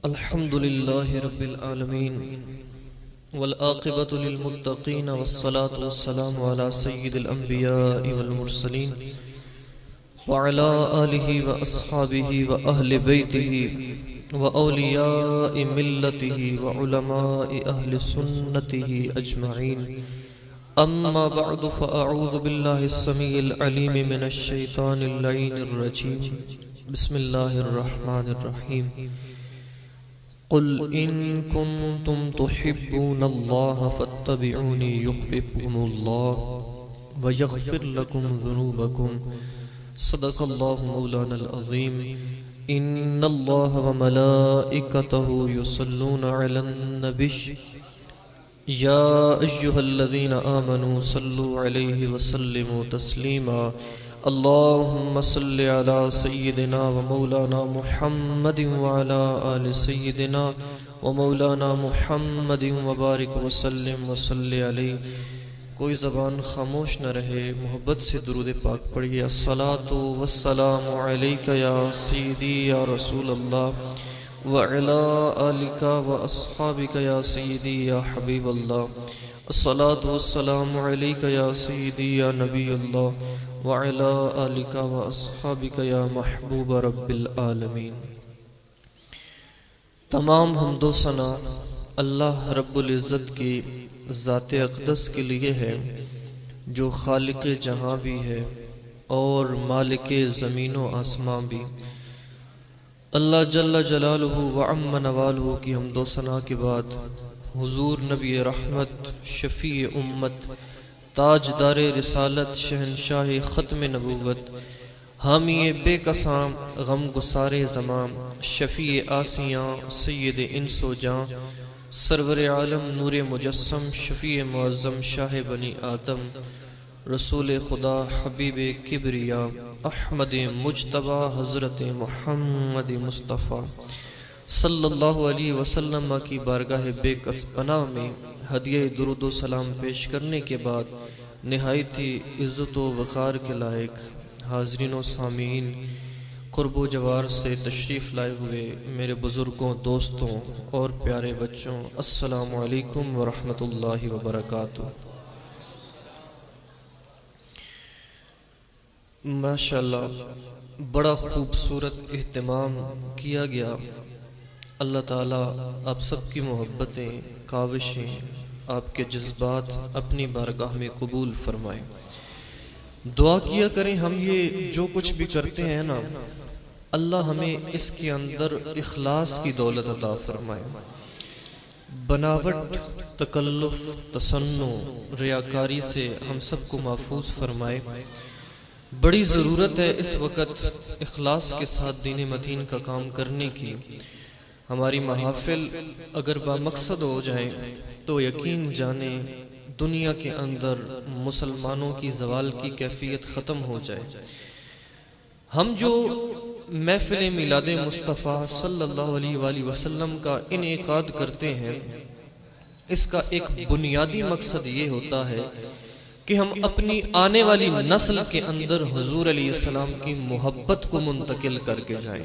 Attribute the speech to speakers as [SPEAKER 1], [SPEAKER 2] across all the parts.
[SPEAKER 1] الحمد لله رب العالمين والعاقبة للمتقين والصلاة والسلام على سيد الأنبياء والمرسلين وعلى آله وأصحابه وأهل بيته وأولياء ملته وعلماء أهل سنته أجمعين. أما بعد فأعوذ بالله السميع العليم من الشيطان اللعين الرجيم. بسم الله الرحمن الرحيم. قل إن كنتم تحبون الله فاتبعوني يحببكم الله ويغفر لكم ذنوبكم. صدق الله مولانا العظيم. إن الله وملائكته يصلون على النبي يا أيها الذين آمنوا صلوا عليه وسلموا تسليما. اللهم صل على سيدنا ومولانا محمد وعلى آل سيدنا ومولانا محمد وبارك وسلم وصل علیہ. کوئی زبان خاموش نہ رہے، محبت سے درود پاک پڑھیے. الصلاۃ والسلام علیک یا سیدی یا رسول اللہ وعلی آلک واصحابک یا سیدی یا حبیب اللہ. الصلاۃ والسلام علیک یا سیدی یا نبی اللہ وعلی آلک واصحابک یا محبوب رب العالمین. تمام حمد و ثنا اللہ رب العزت کی ذات اقدس کے لیے ہے، جو خالق جہاں بھی ہے اور مالک زمین و آسمان بھی. اللہ جل جلالہ وعم نوالہ کی حمد و ثنا کے بعد حضور نبی رحمت، شفیع امت، تاجدار رسالت، شہنشاہ ختم نبوت، حامی بے کساں، غم گسار زمان، شفیع آسیاں، سید انس و جاں، سرور عالم، نور مجسم، شفیع معظم، شاہ بنی آدم، رسول خدا، حبیب کبریا، احمد مجتبی، حضرت محمد مصطفیٰ صلی اللہ علیہ وسلم کی بارگاہ بے کس پناہ میں ہدیہ درود و سلام پیش کرنے کے بعد نہایت ہی عزت و وقار کے لائق حاضرین و سامعین، قرب و جوار سے تشریف لائے ہوئے میرے بزرگوں، دوستوں اور پیارے بچوں، السلام علیکم ورحمۃ اللہ وبرکاتہ. ماشاءاللہ بڑا خوبصورت اہتمام کیا گیا. اللہ تعالیٰ آپ سب کی محبتیں، کاوشیں، آپ کے جذبات اپنی بارگاہ میں قبول فرمائے. دعا کیا کریں ہم یہ جو کچھ بھی کرتے ہیں نا، اللہ ہمیں اس کے اندر اخلاص کی دولت عطا فرمائے. بناوٹ، تکلف، تصنع، ریاکاری سے ہم سب کو محفوظ فرمائے. بڑی ضرورت ہے اس وقت اخلاص کے ساتھ دین متین کا کام کرنے کی. ہماری محافل اگر با مقصد ہو جائیں تو یقین جانیں دنیا کے اندر مسلمانوں کی زوال کی کیفیت ختم ہو جائے. ہم جو محفل میلاد مصطفیٰ صلی اللہ علیہ وآلہ وسلم کا انعقاد کرتے ہیں، اس کا ایک بنیادی مقصد یہ ہوتا ہے کہ ہم اپنی آنے والی نسل کے اندر حضور علیہ السلام کی محبت کو منتقل کر کے جائیں.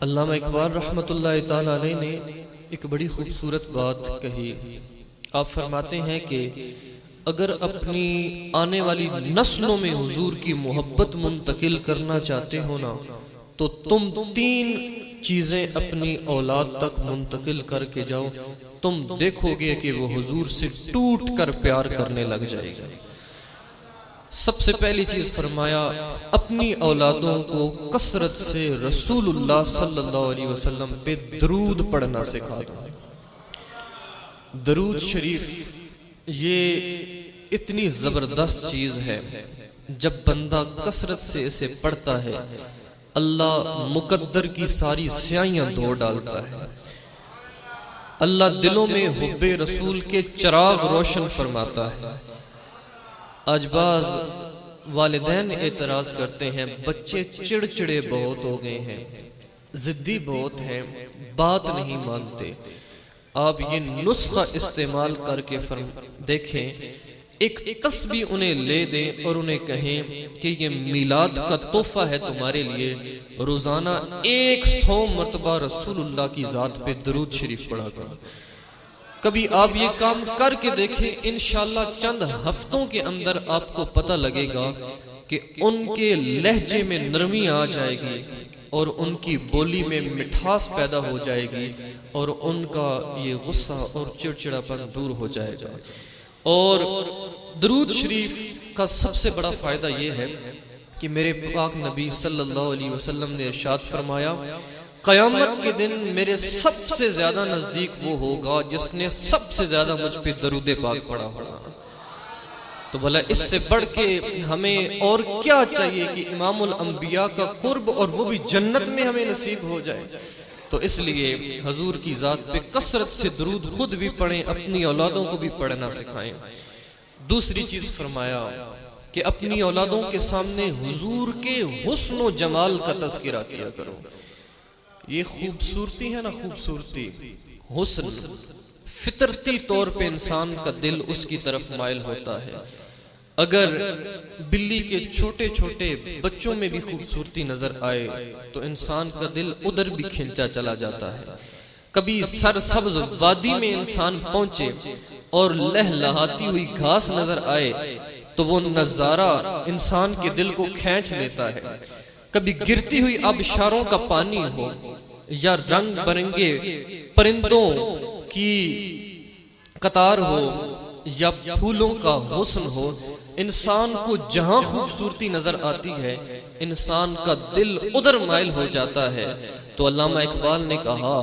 [SPEAKER 1] علامہ اقبال رحمۃ اللہ تعالی علیہ نے ایک بڑی خوبصورت بات کہی. آپ فرماتے ہیں کہ اگر اپنی آنے والی نسلوں میں حضور کی محبت منتقل کرنا چاہتے ہو نا، تو تم 3 چیزیں اپنی اولاد تک منتقل کر کے جاؤ. تم دیکھو گے کہ وہ حضور سے ٹوٹ کر پیار کرنے لگ جائے گا. سب سے پہلی چیز فرمایا، اپنی اولادوں کو کثرت سے رسول اللہ صلی اللہ علیہ وسلم پہ درود پڑھنا سکھا دو. درود شریف یہ اتنی زبردست چیز ہے، جب بندہ کثرت سے اسے پڑھتا ہے اللہ مقدر کی ساری سیاہیاں دھو ڈالتا ہے. اللہ دلوں میں حب رسول کے چراغ روشن فرماتا ہے. آج بعض والدین اعتراض کرتے ہیں، بچے چڑچڑے بہت ہو گئے ہیں، ضدی بہت ہیں، بات نہیں مانتے. آپ یہ نسخہ استعمال کر کے دیکھیں ایک تسبیح انہیں لے دیں اور انہیں کہیں کہ یہ میلاد کا تحفہ ہے تمہارے لیے، روزانہ 100 مرتبہ رسول اللہ کی ذات پہ درود شریف پڑھا کرو۔ کبھی آپ یہ کام کر کے دیکھیں، انشاءاللہ چند ہفتوں کے اندر آپ کو پتہ لگے گا کہ ان کے لہجے میں نرمی آ جائے گی اور ان کی بولی میں مٹھاس پیدا ہو جائے گی اور ان کا یہ غصہ اور چڑچڑاپن دور ہو جائے گا۔ اور درود شریف کا سب سے بڑا فائدہ یہ ہے کہ میرے پاک نبی صلی اللہ علیہ وسلم نے ارشاد فرمایا، قیامت کے دن میرے سب سے زیادہ نزدیک وہ ہوگا جس نے سب سے زیادہ مجھ پہ درود پاک پڑھا ہوگا۔ تو بھلا اس سے بڑھ کے ہمیں اور کیا چاہیے کہ امام الانبیاء کا قرب اور وہ بھی جنت میں ہمیں نصیب ہو جائے۔ تو اس لیے حضور کی ذات پہ کثرت سے درود خود بھی پڑھیں، اپنی اولادوں کو بھی پڑھنا سکھائیں۔ دوسری چیز فرمایا کہ اپنی اولادوں کے سامنے حضور کے حسن و جمال کا تذکرہ کیا کرو۔ یہ خوبصورتی ہے نا، خوبصورتی حسن، فطرتی طور پہ انسان کا دل اس کی طرف مائل ہوتا ہے۔ اگر بلی کے چھوٹے چھوٹے بچوں میں بھی خوبصورتی نظر آئے تو انسان کا دل ادھر بھی کھنچا چلا جاتا ہے۔ کبھی سرسبز وادی میں انسان پہنچے اور لہلہاتی ہوئی گھاس نظر آئے تو وہ نظارہ انسان کے دل کو کھینچ لیتا ہے۔ کبھی گرتی ہوئی آبشاروں کا پانی ہو یا رنگ برنگے پرندوں کی قطار ہو یا پھولوں کا حسن ہو، انسان کو جہاں خوبصورتی نظر آتی ہے انسان کا دل ادھر مائل ہو جاتا ہے۔ تو علامہ اقبال نے کہا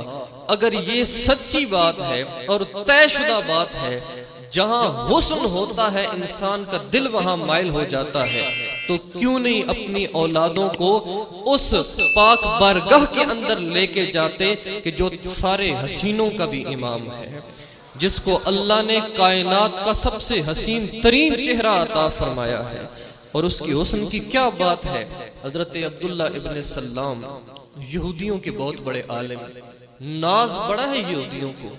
[SPEAKER 1] اگر یہ سچی بات ہے اور طے شدہ بات ہے، جہاں حسن ہوتا ہے انسان کا دل وہاں مائل ہو جاتا ہے، تو کیوں نہیں اپنی اولادوں کو اس پاک بارگاہ کے اندر لے کے جاتے کہ جو سارے حسینوں کا بھی امام ہے، جس کو اللہ نے کائنات کا سب سے حسین ترین چہرہ عطا فرمایا ہے۔ اور اس کی حسن کی کیا بات ہے، حضرت عبداللہ ابن سلام یہودیوں کے بہت بڑے عالم، ناز بڑا ہے یہودیوں کو،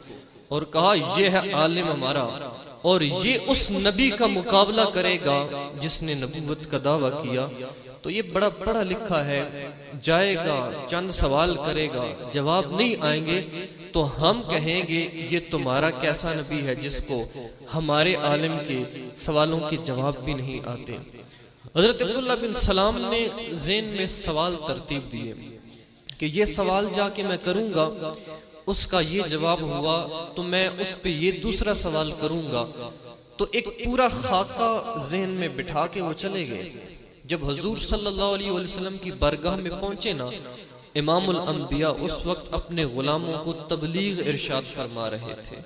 [SPEAKER 1] اور کہا یہ ہے عالم ہمارا اور یہ اس نبی کا مقابلہ کرے گا جس نے نبوت کا دعویٰ کیا۔ تو یہ بڑا پڑھا لکھا ہے، جائے گا چند سوال کرے گا، جواب نہیں آئیں گے تو ہم کہیں گے یہ تمہارا کیسا نبی ہے جس کو ہمارے عالم کے سوالوں کے جواب بھی نہیں آتے۔ حضرت عبداللہ بن سلام نے ذہن میں سوال ترتیب دیے کہ یہ سوال جا کے میں کروں گا، اس کا یہ جواب ہوا تو میں اس پہ یہ دوسرا سوال کروں گا۔ تو ایک پورا خاکہ ذہن میں بٹھا کے وہ چلے گئے۔ جب حضور صلی اللہ علیہ وسلم کی بارگاہ میں پہنچے نا، امام الانبیاء اس وقت اپنے غلاموں کو تبلیغ ارشاد فرما رہے تھے،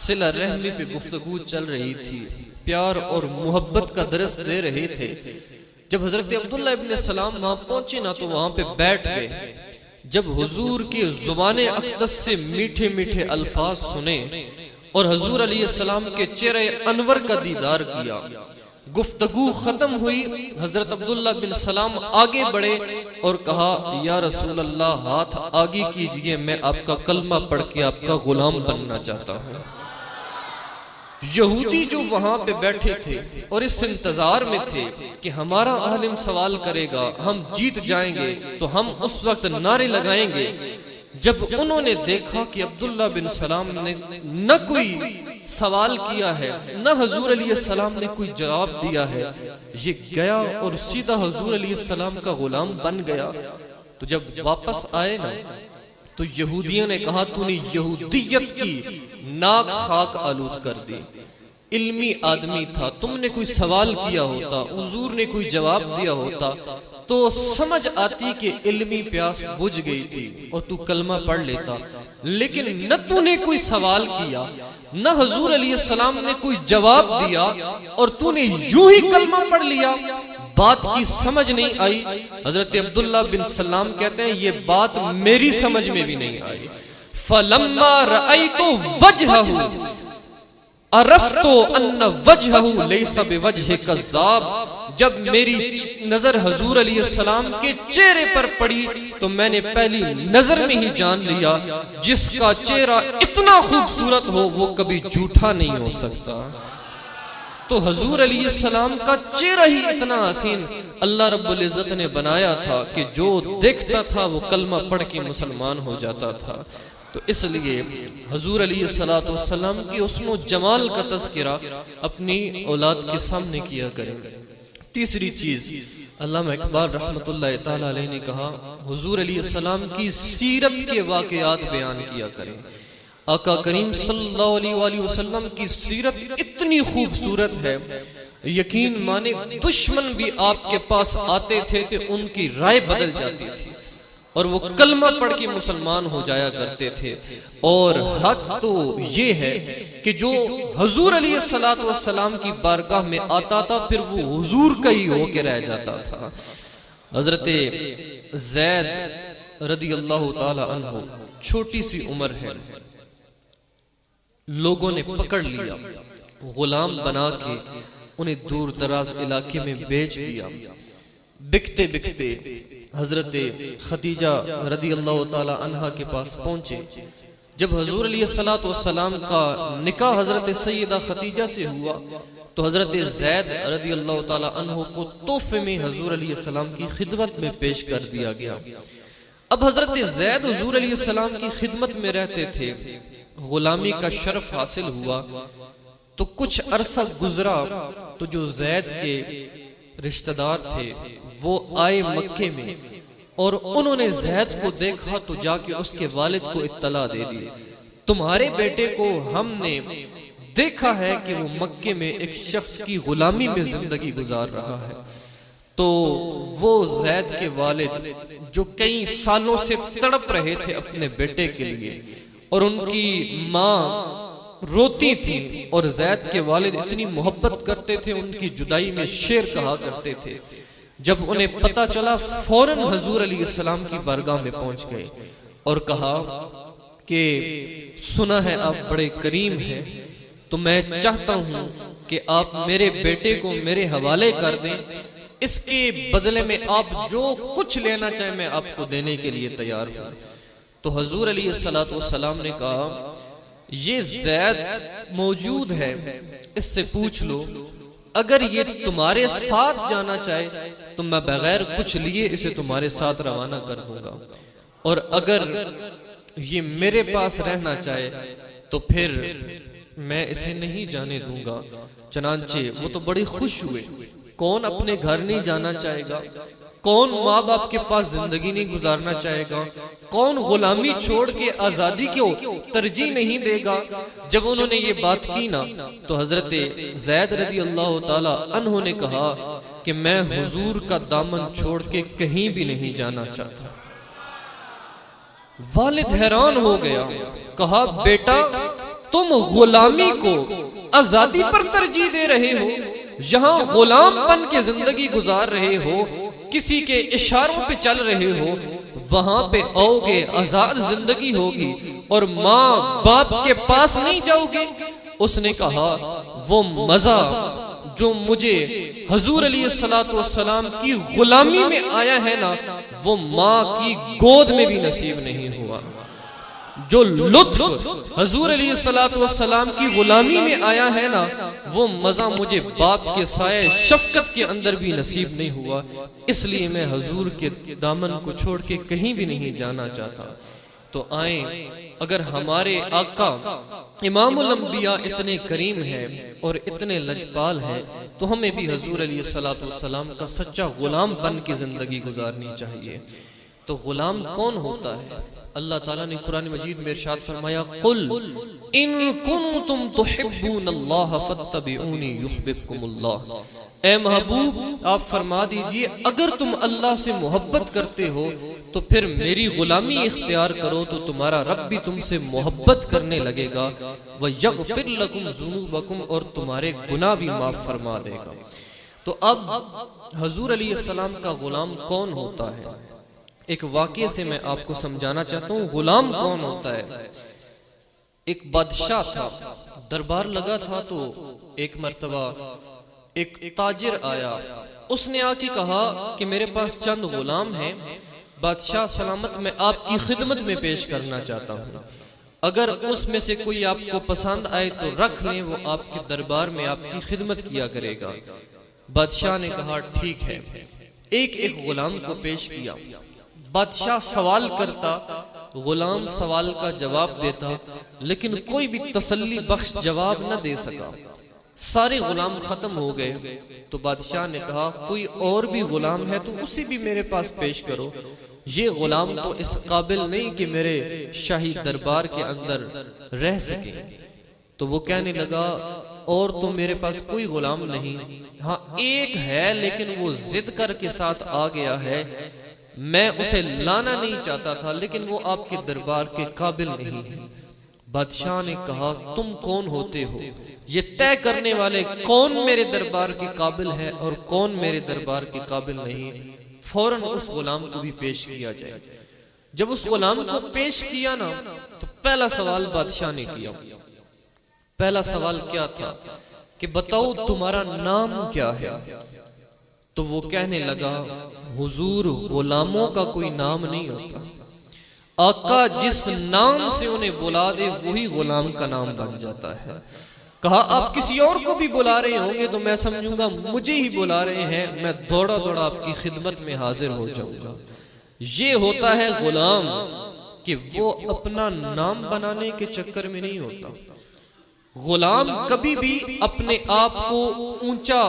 [SPEAKER 1] صلہ رحمی پہ گفتگو چل رہی تھی، پیار اور محبت کا درس دے رہے تھے۔ جب حضرت عبداللہ ابن سلام وہاں پہنچے نا تو وہاں پہ بیٹھ گئے۔ جب حضور کی زبان اقدس سے میٹھے میٹھے الفاظ سنے اور حضور علیہ السلام کے چہرے انور کا دیدار کیا، گفتگو ختم ہوئی، حضرت عبداللہ بن سلام آگے بڑھے اور کہا یا رسول اللہ ہاتھ آگے کیجئے، میں آپ کا کلمہ پڑھ کے آپ کا غلام بننا چاہتا ہوں۔ یہودی جو وہاں پہ بیٹھے تھے اور اس انتظار میں تھے کہ ہمارا عالم سوال کرے گا، ہم جیت جائیں گے تو ہم اس وقت نعرے لگائیں گے، جب انہوں نے دیکھا کہ عبداللہ بن سلام نے نہ کوئی سوال کیا ہے نہ حضور علیہ السلام نے کوئی جواب دیا ہے، یہ گیا اور سیدھا حضور علیہ السلام کا غلام بن گیا، تو جب واپس آئے نا تو یہودیوں نے کہا تو نے یہودیت کی ناک خاک آلود کر دی، علمی آدمی تھا، تم نے کوئی سوال کیا ہوتا، حضور نے کوئی جواب دیا ہوتا تو سمجھ آتی کہ علمی پیاس بجھ گئی تھی اور تو کلمہ پڑھ لیتا، لیکن نہ تو نے کوئی سوال کیا نہ حضور علیہ السلام نے کوئی جواب دیا اور تو نے یوں ہی کلمہ پڑھ لیا، بات کی سمجھ نہیں آئی۔ حضرت عبداللہ بن سلام کہتے ہیں یہ بات میری سمجھ میں بھی نہیں آئی۔ فَلَمَّا رَأَيْتُ وَجْهَهُ عَرَفْتُ أَنَّ وَجْهَهُ لَيْسَ بِوَجْهِ كَذَّابٍ، جب میری نظر حضور علیہ السلام کے چہرے پر پڑی تو میں نے پہلی نظر میں ہی جان لیا جس کا چہرہ اتنا خوبصورت ہو وہ کبھی جھوٹا نہیں ہو سکتا۔ تو حضور علیہ السلام کا چہرہ ہی اتنا حسین اللہ رب العزت نے بنایا تھا کہ جو دیکھتا تھا وہ کلمہ پڑھ کے مسلمان ہو جاتا تھا. تو اس لیے حضور علیہ السلام کی حسن و جمال کا تذکرہ اپنی اولاد کے سامنے کیا کریں. تیسری چیز علامہ اقبال رحمۃ اللہ تعالی علیہ نے کہا حضور علیہ السلام کی سیرت کے واقعات بیان کیا کریں. آقا کریم صلی اللہ علیہ وآلہ وسلم کی سیرت اتنی خوبصورت ہے، یقین مانے دشمن بھی آپ کے پاس آتے تھے تو ان کی رائے بدل جاتی تھی اور وہ کلمہ پڑھ کے مسلمان ہو جایا کرتے تھے. اور حق تو یہ ہے کہ جو حضور علیہ السلام کی بارگاہ میں آتا تھا پھر وہ حضور کا ہی ہو کے رہ جاتا تھا. حضرت زید رضی اللہ تعالی عنہ چھوٹی سی عمر ہے، لوگوں نے پکڑ لیا، غلام بنا کے انہیں دور دراز علاقے میں بیچ دیا. بکتے بکتے حضرت خدیجہ رضی اللہ تعالی عنہ کے پاس پہنچے. جب حضور علیہ السلام کا نکاح حضرت سیدہ خدیجہ سے ہوا تو حضرت زید رضی اللہ تعالی عنہ کو تحفے میں حضور علیہ السلام کی خدمت میں پیش کر دیا گیا. اب حضرت زید حضور علیہ السلام کی خدمت میں رہتے تھے، غلامی کا شرف حاصل ہوا. تو کچھ عرصہ گزرا تو جو زید کے رشتہ دار تھے وہ آئے مکے میں اور انہوں نے زید کو دیکھا تو جا کے اس کے والد کو اطلاع دے دی، تمہارے بیٹے کو ہم نے دیکھا ہے کہ وہ مکے میں ایک شخص کی غلامی میں زندگی گزار رہا ہے. تو وہ زید کے والد جو کئی سالوں سے تڑپ رہے تھے اپنے بیٹے کے لیے اور ان کی ماں روتی تھی اور زید کے والد اتنی محبت کرتے تھے، ان کی جدائی میں شعر کہا کرتے تھے. جب انہیں پتا چلا فوراً حضور علیہ السلام کی بارگاہ میں پہنچ گئے اور کہا کہ سنا ہے آپ بڑے کریم ہیں، تو میں چاہتا ہوں کہ آپ میرے بیٹے کو میرے حوالے کر دیں، اس کے بدلے میں آپ جو کچھ لینا چاہیں میں آپ کو دینے کے لیے تیار ہوں. تو حضور علیہ السلام نے کہا یہ زید موجود ہے، اس سے پوچھ لو، اگر یہ تمہارے ساتھ جانا چاہے تو میں بغیر کچھ لیے اسے تمہارے ساتھ روانہ کر دوں گا، اور اگر یہ میرے پاس رہنا چاہے تو پھر میں اسے نہیں جانے دوں گا. چنانچہ وہ تو بڑی خوش ہوئے. کون اپنے گھر نہیں جانا چاہے گا؟ کون ماں باپ کے پاس زندگی نہیں گزارنا چاہے گا؟ کون غلامی چھوڑ کے آزادی کو ترجیح نہیں دے گا؟ جب انہوں نے یہ بات کی نا تو حضرت زید رضی اللہ تعالی عنہ نے کہا کہ میں حضور کا دامن چھوڑ کے کہیں بھی نہیں جانا چاہتا. والد حیران ہو گیا، کہا بیٹا تم غلامی کو آزادی پر ترجیح دے رہے ہو، یہاں غلام بن کے زندگی گزار رہے ہو، کسی کے اشاروں پہ چل رہے ہو، وہاں پہ آؤ گے آزاد زندگی ہوگی اور ماں باپ کے پاس نہیں جاؤ گے. اس نے کہا وہ مزہ جو مجھے حضور علیہ السلام کی غلامی میں آیا ہے نا وہ ماں کی گود میں بھی نصیب نہیں ہوا. جو لطف حضور علیہ السلام کی غلامی میں آیا ہے نا وہ مزہ مجھے باپ کے سائے شفقت کے اندر بھی نصیب نہیں ہوا. اس لیے میں حضور کے دامن کو چھوڑ کے کہیں بھی نہیں جانا چاہتا. تو آئیں، اگر ہمارے آقا امام الانبیاء اتنے کریم ہیں اور اتنے لجپال ہیں تو ہمیں بھی حضور علیہ السلام کا سچا غلام بن کے زندگی گزارنی چاہیے. تو غلام کون ہوتا ہے؟ اللہ تعالیٰ نے قرآن مجید میں ارشاد فرمایا قل ان کنتم تحبون اللہ فاتبعونی یحببکم اللہ. اے محبوب آپ فرما دیجئے اگر تم اللہ سے محبت کرتے ہو تو پھر میری غلامی اختیار کرو تو تمہارا رب بھی تم سے محبت کرنے لگے گا وَيَغْفِرْ لَكُمْ ذُنُوبَكُمْ اور تمہارے گناہ بھی معاف فرما دے گا. تو اب حضور علیہ السلام کا غلام کون ہوتا ہے؟ ایک واقعے سے میں آپ کو سمجھانا چاہتا ہوں غلام کون ہوتا ہے. ایک بادشاہ تھا، دربار لگا تھا، تو ایک مرتبہ ایک تاجر آیا. اس نے آ کے کہا کہ میرے پاس چند غلام ہیں، بادشاہ سلامت میں آپ کی خدمت میں پیش کرنا چاہتا ہوں. اگر اس میں سے کوئی آپ کو پسند آئے تو رکھ لیں، وہ آپ کے دربار میں آپ کی خدمت کیا کرے گا۔ بادشاہ نے کہا ٹھیک ہے، ایک ایک غلام کو پیش کیا۔ بادشاہ سوال کرتا، غلام سوال کا جواب دیتا، لیکن کوئی بھی تسلی بخش جواب نہ دے سکا۔ سارے غلام ختم ہو گئے تو بادشاہ نے کہا کوئی اور بھی غلام ہے تو اسی بھی میرے پاس پیش کرو، یہ غلام تو اس قابل نہیں کہ میرے شاہی دربار کے اندر رہ سکے۔ تو وہ کہنے لگا اور تو میرے پاس کوئی غلام نہیں، ہاں ایک ہے لیکن وہ ضد کر کے ساتھ آ گیا ہے، میں اسے لانا نہیں چاہتا تھا لیکن وہ آپ کے دربار کے قابل نہیں ہے۔ بادشاہ نے کہا تم کون ہوتے ہو یہ طے کرنے والے کون میرے دربار کے قابل ہے اور کون میرے دربار کے قابل نہیں؟ فوراً اس غلام کو بھی پیش کیا جائے۔ جب اس غلام کو پیش کیا نا تو پہلا سوال بادشاہ نے کیا۔ پہلا سوال کیا تھا کہ بتاؤ تمہارا نام کیا ہے؟ تو وہ کہنے لگا حضور غلاموں کا کوئی نام نہیں ہوتا، آقا جس نام سے انہیں بلا دے وہی غلام کا نام بن جاتا ہے۔ کہا آپ کسی اور کو بھی بلا رہے ہوں گے تو میں سمجھوں گا مجھے ہی بلا رہے ہیں، میں دوڑا دوڑا آپ کی خدمت میں حاضر ہو جاؤں گا۔ یہ ہوتا ہے غلام کہ وہ اپنا نام بنانے کے چکر میں نہیں ہوتا۔ غلام کبھی بھی اپنے آپ کو اونچا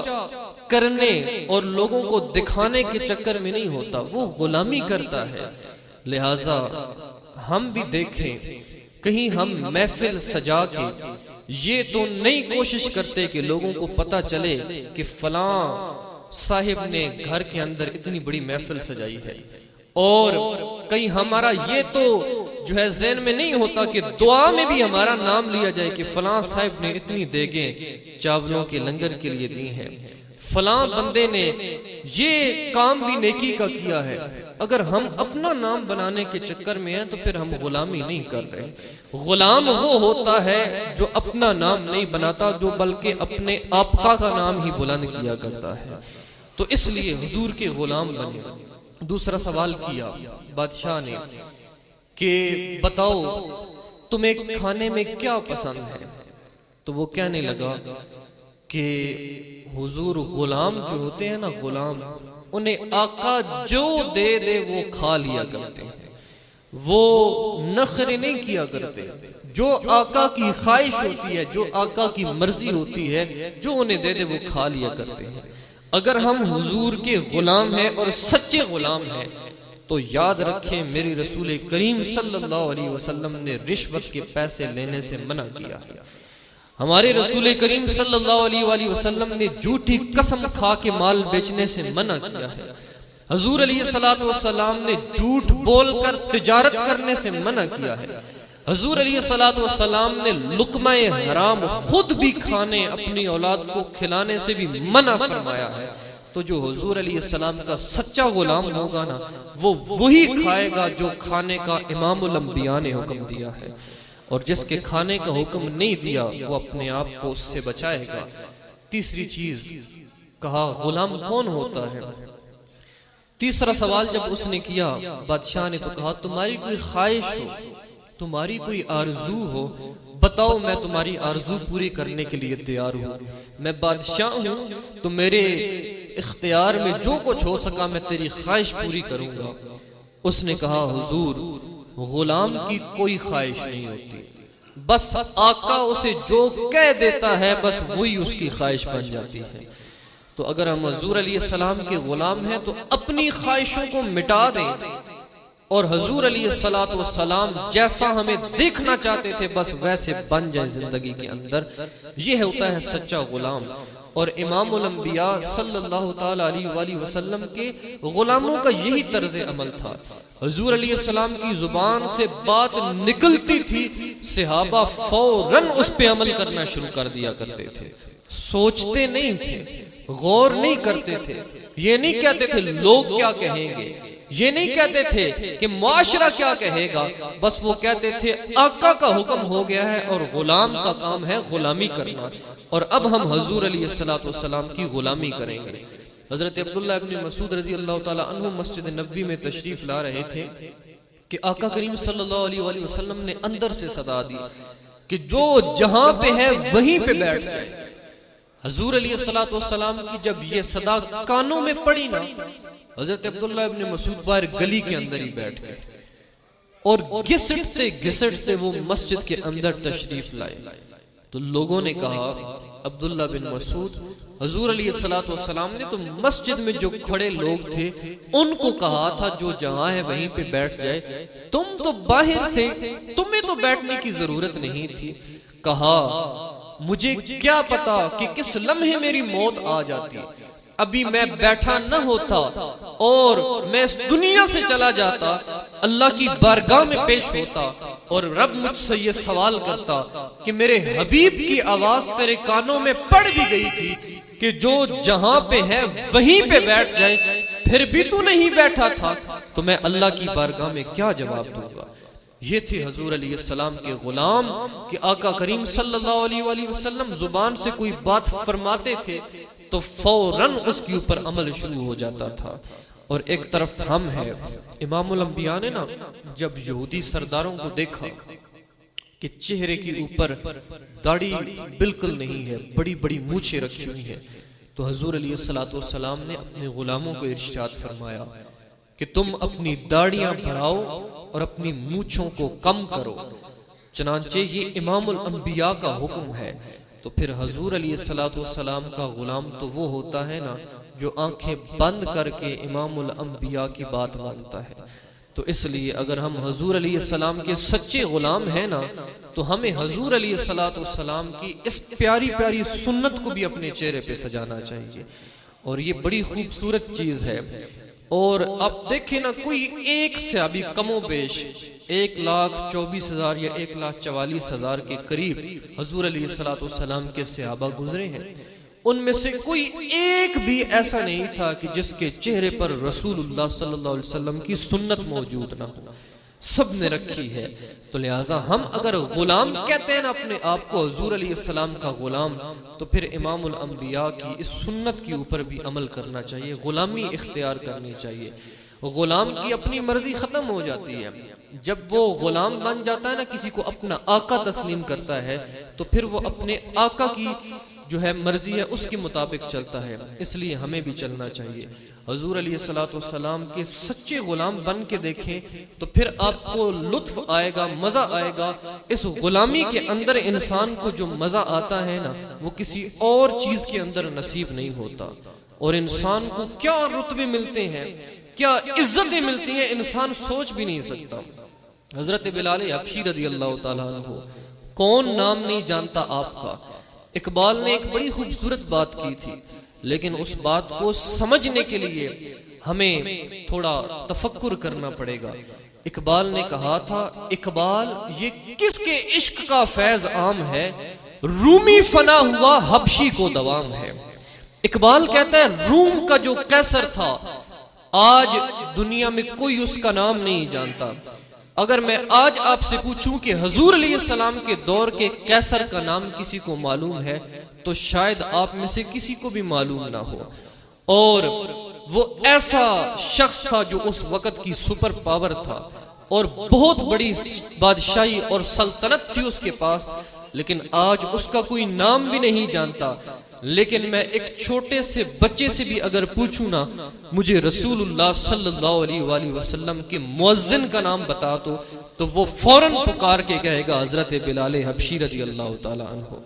[SPEAKER 1] کرنے اور لوگوں کو دکھانے کے چکر میں نہیں ہوتا، وہ غلامی کرتا ہے۔ لہٰذا ہم بھی دیکھیں کہیں ہم محفل سجا کے یہ تو نہیں کوشش کرتے کہ لوگوں کو پتہ چلے کہ فلاں صاحب نے گھر کے اندر اتنی بڑی محفل سجائی ہے، اور کہیں ہمارا یہ تو جو ہے ذہن میں نہیں ہوتا کہ دعا میں بھی ہمارا نام لیا جائے کہ فلاں صاحب نے اتنی دیگیں چاولوں کے لنگر کے لیے دی ہیں، فلاں بندے نے یہ کام بھی نیکی کا کیا ہے۔ اگر ہم اپنا نام بنانے کے چکر میں ہیں تو پھر ہم غلامی نہیں کر رہے۔ غلام وہ ہوتا ہے جو اپنا نام نہیں بناتا، جو بلکہ اپنے آقا کا نام ہی بلند کیا کرتا ہے۔ تو اس لیے حضور کے غلام بنے۔ دوسرا سوال کیا بادشاہ نے کہ بتاؤ تمہیں کھانے میں کیا پسند ہے؟ تو وہ کہنے لگا کہ حضور غلام جو ہوتے ہیں نا، غلام انہیں آقا جو دے دے وہ کھا لیا کرتے ہیں، وہ نخرے نہیں کیا کرتے۔ جو آقا کی خواہش ہوتی ہے، جو آقا کی مرضی ہوتی ہے، جو انہیں دے دے وہ کھا لیا کرتے ہیں۔ اگر ہم حضور کے غلام ہیں اور سچے غلام ہیں تو یاد رکھیں میری رسول کریم صلی اللہ علیہ وسلم نے رشوت کے پیسے لینے سے منع کیا ہے۔ ہمارے رسول کریم صلی اللہ علیہ وآلہ وسلم نے جھوٹی قسم کھا کے مال بیچنے سے منع کیا ہے۔ حضور علیہ السلام نے جھوٹ بول کر تجارت کرنے سے منع کیا ہے۔ حضور علیہ السلام نے لقمہ حرام خود بھی کھانے، اپنی اولاد کو کھلانے سے بھی منع فرمایا ہے۔ تو جو حضور علیہ السلام کا سچا غلام ہوگا نا، وہ وہی کھائے گا جو کھانے کا امام الانبیاء نے حکم دیا ہے، اور جس کے کھانے کا حکم نہیں دیا وہ اپنے آپ کو اس سے بچائے گا۔ تیسری چیز کہا غلام کون ہوتا ہے؟ تیسرا سوال جب اس نے کیا بادشاہ نے تو کہا تمہاری کوئی خواہش ہو، تمہاری کوئی آرزو ہو، بتاؤ میں تمہاری آرزو پوری کرنے کے لیے تیار ہوں۔ میں بادشاہ ہوں تو میرے اختیار میں جو کچھ ہو سکا میں تیری خواہش پوری کروں گا۔ اس نے کہا حضور غلام کی کوئی خواہش نہیں ہوتی، بس آقا اسے جو کہہ دیتا ہے بس وہی اس کی خواہش بن جاتی ہے۔ تو اگر ہم حضور علیہ السلام کے غلام ہیں تو اپنی خواہشوں کو مٹا دیں اور حضور علیہ السلام جیسا ہمیں دیکھنا چاہتے تھے بس ویسے بن جائیں زندگی کے اندر۔ یہ ہوتا ہے سچا غلام۔ اور امام الانبیاء صلی اللہ تعالی علیہ وآلہ وسلم کے غلاموں کا یہی طرز عمل تھا۔ حضور علیہ السلام کی زبان سے بات نکلتی تھی، صحابہ فوراً اس پہ عمل کرنا شروع کر دیا کرتے تھے، سوچتے نہیں تھے، غور نہیں کرتے تھے، یہ نہیں کہتے تھے لوگ کیا کہیں گے، یہ نہیں کہتے تھے کہ معاشرہ کیا کہے گا، بس وہ کہتے تھے آقا کا حکم ہو گیا ہے اور غلام کا کام ہے غلامی کرنا، اور اب ہم حضور علیہ السلام کی غلامی کریں گے۔ حضرت عبداللہ ابن مسعود رضی اللہ تعالی عنہ مسجد نبوی میں تشریف لا رہے تھے کہ آقا کریم صلی اللہ علیہ وآلہ وسلم نے اندر سے صدا دی کہ جو جہاں پہ ہے وہیں پہ بیٹھ جائے۔ حضور علیہ السلام کی جب یہ صدا کانوں میں پڑی نا، حضرت عبداللہ ابن مسعود باہر گلی کے اندر ہی بیٹھ گئے اور گھسٹتے گھسٹتے وہ مسجد کے اندر تشریف لائے۔ تو لوگوں نے کہا عبداللہ بن مسعود، حضور علیہ السلام نے تو مسجد میں جو کھڑے لوگ تھے ان کو کہا تھا جو جہاں ہے وہیں پہ بیٹھ جائے، تم تو باہر تھے، تمہیں تو بیٹھنے کی ضرورت نہیں تھی۔ کہا مجھے کیا پتا کہ کس لمحے میری موت آ جاتی، ابھی میں بیٹھا نہ ہوتا اور میں اس دنیا سے چلا جاتا، اللہ کی بارگاہ میں پیش ہوتا اور رب مجھ سے یہ سوال کرتا کہ میرے حبیب کی آواز تیرے کانوں میں پڑ بھی گئی تھی کہ جو جہاں پہ ہے وہیں پہ بیٹھ جائے، پھر بھی تو نہیں بیٹھا تھا، تو میں اللہ کی بارگاہ میں کیا جواب دوں گا۔ یہ تھے حضور علیہ السلام کے غلام کہ آقا کریم صلی اللہ علیہ وآلہ وسلم زبان سے کوئی بات فرماتے تھے تو فوراً اس کے اوپر عمل شروع ہو جاتا تھا۔ اور ایک طرف ہم ہیں، امام الانبیاء نے نا جب یہودی سرداروں کو دیکھا کہ چہرے کے اوپر داڑھی بالکل نہیں ہے، بڑی بڑی مونچھیں رکھی ہوئی ہیں، تو حضور علیہ السلام نے اپنے غلاموں کو ارشاد فرمایا کہ تم اپنی داڑیاں بڑھاؤ اور اپنی مونچھوں کو کم کرو۔ چنانچہ یہ امام الانبیاء کا حکم ہے۔ تو پھر حضور علیہ السلام کا غلام تو وہ ہوتا ہے نا جو آنکھیں بند کر کے امام الانبیاء کی بات مانتا ہے۔ تو اس لیے اگر ہم حضور علیہ السلام کے سچے غلام ہیں نا تو ہمیں حضور علیہ السلام کی اس پیاری پیاری سنت کو بھی اپنے چہرے پہ سجانا چاہیے، اور یہ بڑی خوبصورت چیز ہے۔ اور اب دیکھیں نا کوئی ایک صحابی کم و بیش 1,24,000 یا 1,44,000 کے قریب حضور علیہ السلام کے صحابہ گزرے ہیں، ان میں سے کوئی ایک بھی ایسا نہیں تھا کہ جس کے چہرے پر رسول اللہ صلی اللہ علیہ وسلم کی سنت موجود نہ ہو، سب نے رکھی ہے۔ تو لہٰذا ہم اگر غلام کہتے ہیں نا اپنے آپ کو حضور علیہ السلام کا غلام، تو پھر امام الانبیاء کی اس سنت کے اوپر بھی عمل کرنا چاہیے، غلامی اختیار کرنی چاہیے۔ غلام کی اپنی مرضی ختم ہو جاتی ہے، جب وہ غلام بن جاتا ہے نا، کسی کو اپنا آقا تسلیم کرتا ہے تو پھر وہ اپنے آقا کی جو ہے مرضی ہے اس کے مطابق چلتا ہے۔ اس لیے ہمیں بھی چلنا چاہیے۔ حضور علیہ السلام کے سچے غلام بن کے دیکھیں تو پھر آپ کو لطف آئے گا، مزہ آئے گا۔ اس غلامی کے اندر انسان کو جو مزہ آتا ہے نا وہ کسی اور چیز کے اندر نصیب نہیں ہوتا، اور انسان کو کیا رتبے ملتے ہیں، کیا عزتیں ملتی ہیں، انسان سوچ بھی نہیں سکتا۔ حضرت بلال حبشی رضی اللہ تعالیٰ عنہ، کون نام نہیں جانتا آپ کا۔ اقبال نے ایک بڑی خوبصورت بات کی تھی، لیکن اس بات کو سمجھنے کے لیے ہمیں تھوڑا تفکر کرنا پڑے گا۔ اقبال نے کہا تھا، اقبال یہ کس کے عشق کا فیض عام ہے، رومی فنا ہوا حبشی کو دوام ہے۔ اقبال کہتا ہے روم کا جو قیصر تھا آج دنیا میں کوئی اس کا نام نہیں جانتا۔ اگر میں آج آپ سے پوچھوں کہ حضور علیہ السلام کے دور کے قیصر کا نام کسی کو معلوم ہے تو شاید آپ میں سے کسی کو بھی معلوم نہ ہو، اور وہ ایسا شخص تھا جو اس وقت کی سپر پاور تھا اور بہت بڑی بادشاہی اور سلطنت تھی اس کے پاس، لیکن آج اس کا کوئی نام بھی نہیں جانتا۔ لیکن میں ایک چھوٹے سے بچے سے بھی اگر پوچھوں نا مجھے رسول اللہ صلی اللہ علیہ وآلہ وسلم کے مؤذن کا نام بتا تو وہ فوراً پکار کے کہے گا حضرت بلال حبشی رضی اللہ تعالیٰ عنہ۔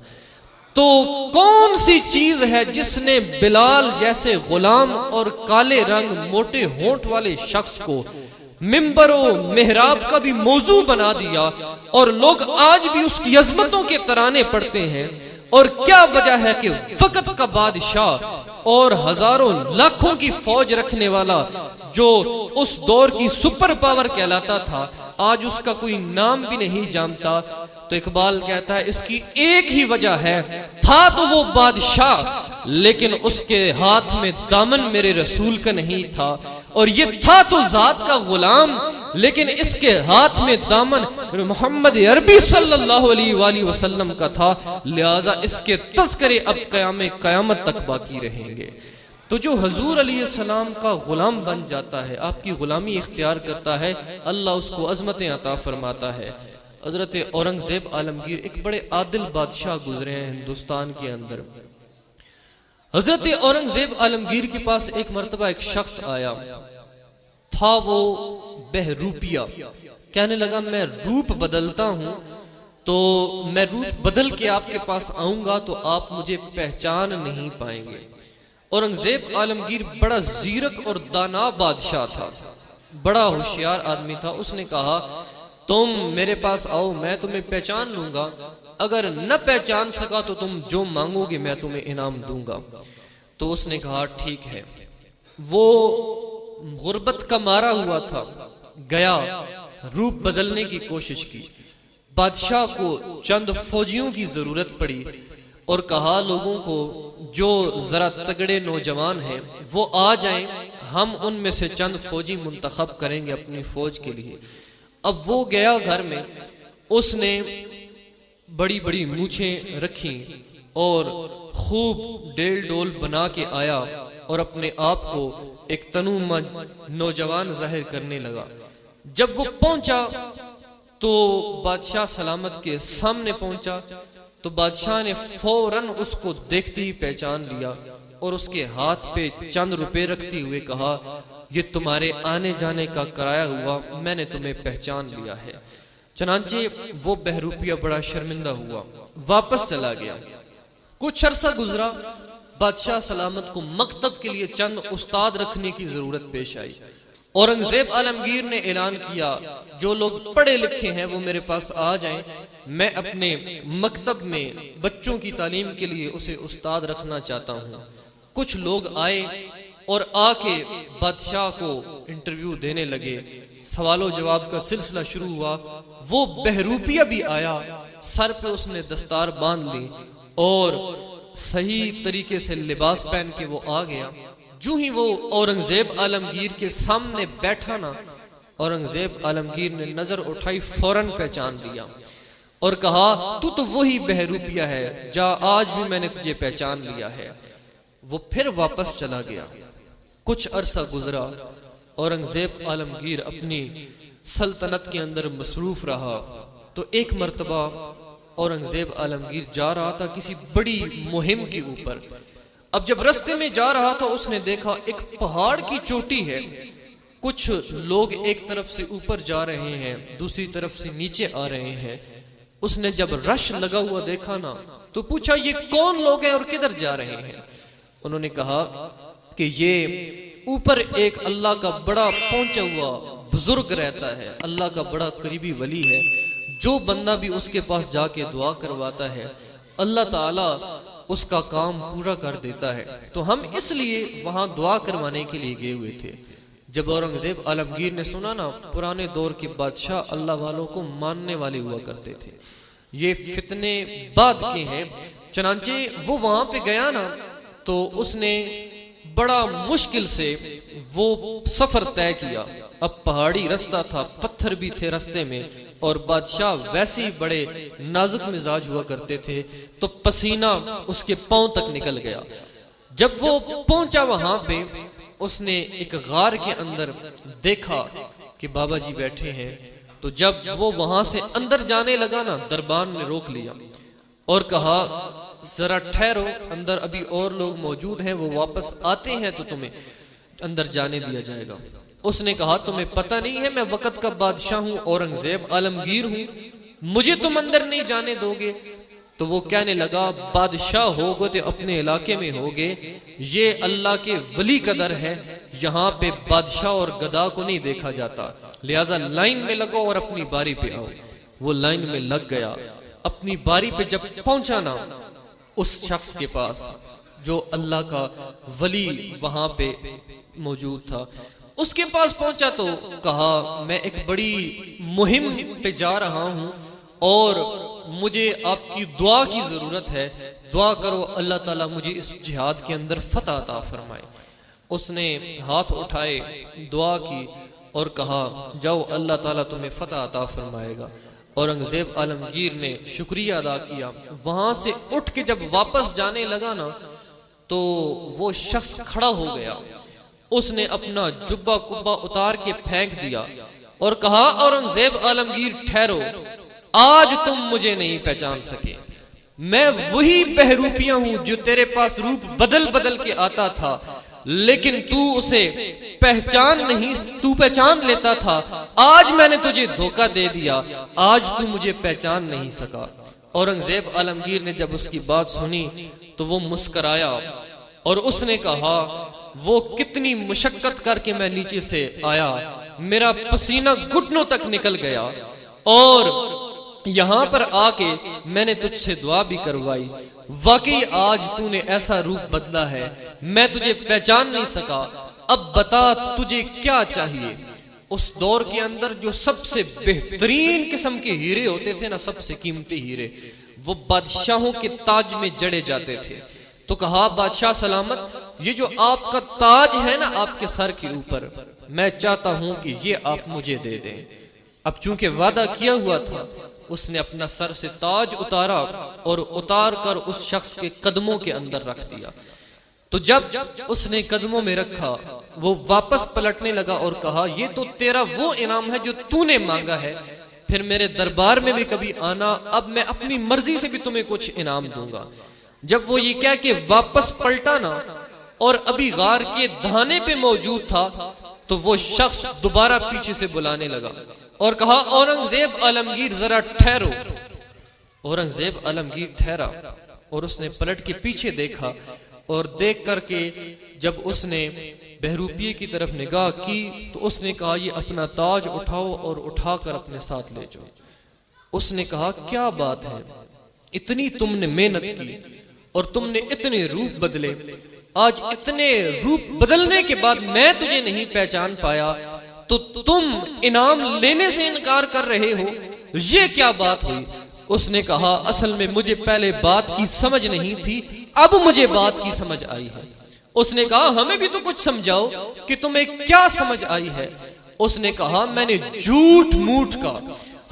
[SPEAKER 1] تو کون سی چیز ہے جس نے بلال جیسے غلام اور کالے رنگ موٹے ہونٹ والے شخص کو منبر و محراب کا بھی موضوع بنا دیا، اور لوگ آج بھی اس کی عظمتوں کے ترانے پڑھتے ہیں؟ اور کیا وجہ ہے کہ وقت کا بادشاہ اور ہزاروں لاکھوں کی فوج رکھنے والا جو اس دور کی سپر پاور کہلاتا تھا آج اس کا کوئی نام بھی نہیں جانتا؟ تو اقبال کہتا ہے اس کی ایک ہی وجہ ہے، تھا تو وہ بادشاہ لیکن اس کے ہاتھ میں دامن میرے رسول کا نہیں تھا، اور یہ تھا تو ذات کا غلام لیکن اس کے ہاتھ میں دامن محمد عربی صلی اللہ علیہ وآلہ وسلم کا تھا، لہٰذا اس کے تذکرے اب قیامت تک باقی رہیں گے۔ تو جو حضور علیہ السلام کا غلام بن جاتا ہے، آپ کی غلامی اختیار کرتا ہے، اللہ اس کو عظمتیں عطا فرماتا ہے۔ حضرت اورنگزیب عالمگیر ایک بڑے عادل بادشاہ گزرے ہیں ہندوستان کے اندر۔ حضرت اورنگزیب عالمگیر کے پاس ایک مرتبہ ایک شخص آیا، تھا وہ بہروپیہ، کہنے لگا میں روپ بدلتا ہوں، تو میں روپ بدل کے آپ کے پاس آؤں گا تو آپ مجھے پہچان نہیں پائیں گے۔ اورنگزیب عالمگیر بڑا زیرک اور دانا بادشاہ تھا، بڑا ہوشیار آدمی تھا۔ اس نے کہا تم میرے پاس آؤ، میں تمہیں پہچان لوں گا، اگر نہ پہچان سکا تو تم جو مانگو گے میں تمہیں انعام دوں گا۔ تو اس نے کہا ٹھیک ہے۔ وہ غربت کا مارا ہوا تھا، گیا روپ بدلنے کی کوشش کی، بادشاہ کو چند فوجیوں کی ضرورت پڑی اور کہا لوگوں کو جو ذرا تگڑے نوجوان ہیں وہ آ جائیں، ہم ان میں سے چند فوجی منتخب کریں گے اپنی فوج کے لیے۔ اب وہ گیا گھر میں، اس نے بڑی بڑی مونچھیں رکھیں اور خوب ڈیل ڈول بنا کے آیا اور اپنے آپ کو ایک تنوع نوجوان ظاہر کرنے لگا۔ جب وہ پہنچا تو بادشاہ سلامت کے سامنے پہنچا تو بادشاہ نے فوراً اس کو دیکھتے ہی پہچان لیا اور اس کے ہاتھ پہ چند روپے رکھتے ہوئے کہا یہ تمہارے آنے جانے کا کرایہ ہوا، میں نے تمہیں پہچان لیا ہے۔ چنانچہ وہ بہروپیہ بڑا شرمندہ ہوا، واپس چلا گیا۔ کچھ عرصہ گزرا، بادشاہ سلامت کو مکتب کے لیے چند استاد رکھنے کی ضرورت پیش آئی۔ اورنگزیب عالمگیر نے اعلان کیا جو لوگ پڑھے لکھے ہیں وہ میرے پاس آ جائیں، میں اپنے مکتب میں بچوں کی تعلیم کے لیے اسے استاد رکھنا چاہتا ہوں۔ کچھ لوگ آئے اور آ کے بادشاہ کو انٹرویو دینے لگے، سوال و جواب کا سلسلہ شروع ہوا۔ وہ بہروپیہ بھی آیا، سر پہ اس نے دستار باندھ لی اور صحیح طریقے سے لباس پہن کے وہ آ گیا۔ جو ہی وہ اورنگزیب عالمگیر کے سامنے بیٹھا نا، اورنگزیب عالمگیر نے نظر اٹھائی، فوراً پہچان لیا اور کہا تو وہی بہروپیہ ہے، جا آج بھی میں نے تجھے پہچان لیا ہے۔ وہ پھر واپس چلا گیا۔ کچھ عرصہ گزرا، اورنگزیب عالمگیر اپنی سلطنت کے اندر مصروف رہا تو ایک مرتبہ اورنگزیب عالمگیر جا رہا تھا کسی بڑی مہم کے اوپر۔ اب جب رستے میں جا رہا تھا اس نے دیکھا ایک پہاڑ کی چوٹی ہے، کچھ لوگ ایک طرف سے اوپر جا رہے ہیں، دوسری طرف سے نیچے آ رہے ہیں۔ اس نے جب رش لگا ہوا دیکھا نا تو پوچھا یہ کون لوگ ہیں اور کدھر جا رہے ہیں؟ انہوں نے کہا کہ یہ اوپر ایک اللہ کا بڑا پہنچا ہوا بزرگ رہتا ہے، اللہ کا بڑا قریبی ولی ہے، جو بندہ بھی اس کے پاس جا کے دعا کرواتا ہے اللہ تعالیٰ اس کا کام پورا کر دیتا ہے۔ تو ہم اس لیے وہاں دعا کروانے کے لیے گئے ہوئے تھے۔ جب اورنگزیب عالمگیر نے سنا نا پرانے دور کے بادشاہ اللہ والوں کو ماننے والے ہوا کرتے تھے، یہ فتنے بعد کے ہیں، چنانچہ وہ وہاں پہ گیا نا تو اس نے بڑا مشکل سے وہ سفر طے کیا۔ اب پہاڑی رستہ تھا، پتھر بھی تھے رستے میں، اور بادشاہ ویسے ہی بڑے نازک مزاج ہوا کرتے تھے تو پسینہ اس کے پاؤں تک نکل گیا۔ جب وہ پہنچا وہاں پہ اس نے ایک غار کے اندر دیکھا کہ بابا جی بیٹھے ہیں، تو جب وہ وہاں سے اندر جانے لگا نا دربان نے روک لیا اور کہا ذرا ٹھہرو، اندر ابھی اور لوگ موجود ہیں، وہ واپس آتے ہیں تو تمہیں اندر جانے دیا جائے گا۔ اس نے کہا تمہیں پتہ نہیں ہے میں وقت کا بادشاہ ہوں، اورنگزیب عالمگیر ہوں، مجھے تم اندر نہیں جانے دو گے؟ تو وہ کہنے لگا بادشاہ ہوگے تو اپنے علاقے میں ہوگے، یہ اللہ کے ولی کا در ہے، یہاں پہ بادشاہ اور گدا کو نہیں دیکھا جاتا، لہٰذا لائن میں لگو اور اپنی باری پہ آؤ۔ وہ لائن میں لگ گیا، اپنی باری پہ جب پہنچا نا اس شخص کے پاس جو اللہ کا ولی وہاں پہ موجود تھا، اس کے پاس پہنچا تو کہا میں ایک بڑی مہم پہ جا رہا ہوں اور مجھے آپ کی دعا کی ضرورت ہے، دعا کرو اللہ تعالیٰ مجھے اس جہاد کے اندر فتح عطا فرمائے۔ اس نے ہاتھ اٹھائے، دعا کی اور کہا جاؤ اللہ تعالیٰ تمہیں فتح عطا فرمائے گا۔ اورنگزیب عالمگیر نے شکریہ ادا کیا، وہاں سے اٹھ کے جب واپس جانے لگا نا تو وہ شخص کھڑا ہو گیا، اس نے اپنا جبہ کبا اتار کے پھینک دیا اور کہا اورنگزیب عالمگیر ٹھہرو، آج تم مجھے نہیں پہچان سکے، میں وہی بہروپیہ ہوں جو تیرے پاس روپ بدل بدل کے آتا تھا، لیکن تو اسے پہچان لیتا تھا، آج میں نے تجھے دھوکہ دے دیا، آج تو مجھے پہچان نہیں سکا۔ اورنگزیب عالمگیر نے جب اس کی بات سنی تو وہ مسکرایا اور اس نے کہا وہ کتنی مشقت کر کے میں نیچے سے آیا، میرا پسینہ گھٹنوں تک نکل گیا اور یہاں پر آ کے میں نے تجھ سے دعا بھی کروائی، واقعی آج تو نے ایسا روپ بدلا ہے، میں تجھے پہچان نہیں سکا، اب بتا تجھے کیا چاہیے۔ اس دور کے اندر جو سب سے بہترین قسم کے ہیرے ہوتے تھے نا، سب سے قیمتی ہیرے، وہ بادشاہوں کے تاج میں جڑے جاتے تھے۔ تو کہا بادشاہ سلامت، یہ جو آپ کا تاج ہے نا آپ کے سر کے اوپر، میں چاہتا ہوں کہ یہ آپ مجھے دے دیں۔ اب چونکہ وعدہ کیا ہوا تھا، اس نے اپنا سر سے تاج اتارا اور اتار کر اس شخص کے قدموں کے اندر رکھ دیا۔ تو جب اس نے قدموں میں رکھا، وہ واپس پلٹنے لگا اور کہا یہ تو تیرا وہ انعام ہے جو تو نے مانگا ہے، پھر میرے دربار میں بھی کبھی آنا، اب میں اپنی مرضی سے بھی تمہیں کچھ انعام دوں گا۔ جب وہ یہ کہہ کے واپس پلٹا نا اور ابھی غار کے دہانے پہ موجود تھا، تو وہ شخص دوبارہ پیچھے سے بلانے لگا اور کہا اورنگزیب عالمگیر ذرا ٹھہرو۔ اورنگزیب عالمگیر ٹھہرا اور اس نے پلٹ کے پیچھے دیکھا اور دیکھ کر کے جب اس نے بہروپیے کی طرف نگاہ کی تو اس نے کہا یہ اپنا تاج اٹھاؤ اور اٹھا کر اپنے ساتھ لے جاؤ۔ اس نے کہا کیا بات ہے، اتنی تم نے محنت کی اور تم نے اتنے روپ بدلے، آج اتنے روپ بدلنے کے بعد میں تجھے نہیں پہچان پایا تو تم انعام لینے سے انکار کر رہے ہو، یہ کیا بات ہوئی؟ اس نے کہا اصل میں مجھے پہلے بات کی سمجھ نہیں تھی، اب مجھے بات کی سمجھ آئی ہے۔ اس نے کہا ہمیں بھی تو کچھ سمجھاؤ کہ تمہیں کیا سمجھ آئی ہے۔ اس نے کہا میں نے جھوٹ موٹ کا